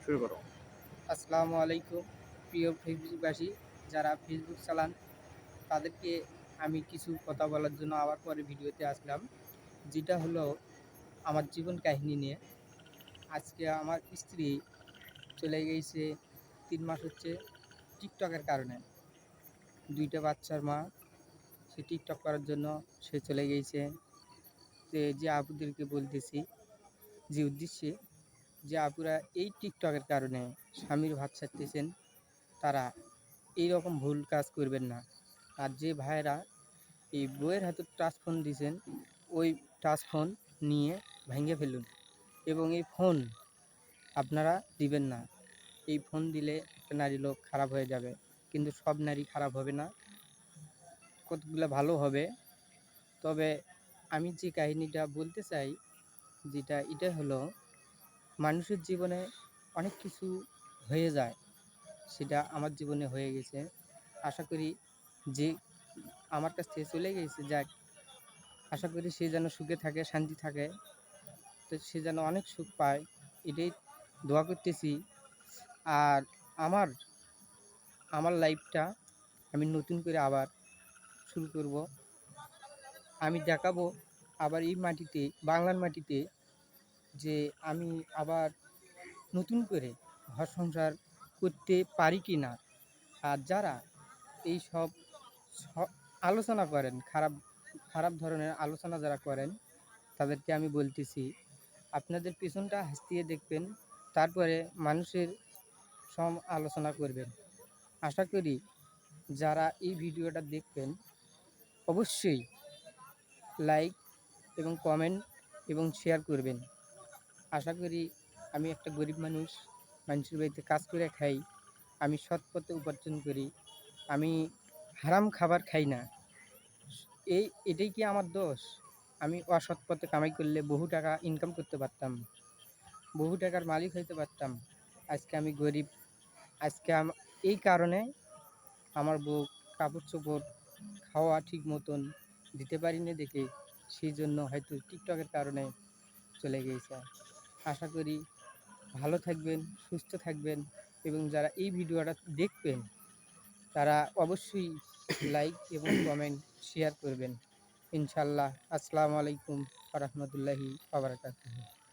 শুরু করো। আসসালামু আলাইকুম প্রিয় ফেসবুকবাসী, যারা ফেসবুক চালান তাদেরকে আমি কিছু কথা বলার জন্য আবার পরে ভিডিওতে আসলাম। যেটা হলো আমার জীবন কাহিনী নিয়ে। আজকে আমার স্ত্রী চলে গিয়েছে ৩ মাস হচ্ছে টিকটকের কারণে। ২ টা বাচ্চার মা, সে টিকটক করার জন্য সে চলে গিয়েছে। যে আপুদেরকে বলতেছি যে উদ্দেশ্যে, যে আপুরা এই টিকটকের কারণে স্বামীর ভাত ছাড়তেছেন, তারা এইরকম ভুল কাজ করবেন না। আর যে ভাইয়েরা এই বইয়ের হাতে টাচ ফোন দিয়েছেন, ওই টাচ ফোন নিয়ে ভেঙে ফেলুন এবং এই ফোন আপনারা দিবেন না। এই ফোন দিলে একটা নারী লোক খারাপ হয়ে যাবে, কিন্তু সব নারী খারাপ হবে না, কতগুলো ভালো হবে। তবে আমি যে কাহিনীটা বলতে চাই, এটা হলো মানুষের জীবনে অনেক কিছু হয়ে যায়, সেটা আমার জীবনে হয়ে গেছে। আশা করি যে আমার কাছ থেকে চলে গেছে, যাক, আশা করি সে যেন সুখে থাকে, শান্তি থাকে, তো সে যেন অনেক সুখ পায়, এটাই দোয়া করতেছি। আর আমার আমার লাইফটা আমি নতুন করে আবার শুরু করব। আমি দেখাবো আবার এই মাটিতে, বাংলার মাটিতে, যে আমি আবার নতুন করে ঘর সংসার করতে পারি কি না। আর যারা এই সব আলোচনা করেন, খারাপ খারাপ ধরনের আলোচনা যারা করেন, তাদেরকে আমি বলতেছি, আপনাদের পেছনটা হাসিয়ে দেখবেন, তারপরে মানুষের আলোচনা করবেন। আশা করি যারা এই ভিডিওটা দেখবেন অবশ্যই লাইক এবং কমেন্ট এবং শেয়ার করবেন। আশা করি আমি একটা গরিব মানুষ, মানুষের বাড়িতে কাজ করে খাই, আমি সৎ পথে উপার্জন করি, আমি হারাম খাবার খাই না। এটাই কি আমার দোষ? আমি অসৎ পথে কামাই করলে বহু টাকা ইনকাম করতে পারতাম, বহু টাকার মালিক হইতে পারতাম। আজকে আমি গরিব। আজকে এই কারণে আমার বউ কাপড় চোপড়, খাওয়া ঠিক মতন দিতে পারিনি দেখে, সেই জন্য হয়তো টিকটকের কারণে চলে গিয়েছে। আশা করি ভালো থাকবেন, সুস্থ থাকবেন, এবং যারা এই ভিডিওটা দেখবেন তারা অবশ্যই লাইক এবং কমেন্ট শেয়ার করবেন। ইনশাল্লাহ। আসসালামু আলাইকুম ওয়া রাহমাতুল্লাহি ওয়া বারাকাতুহু।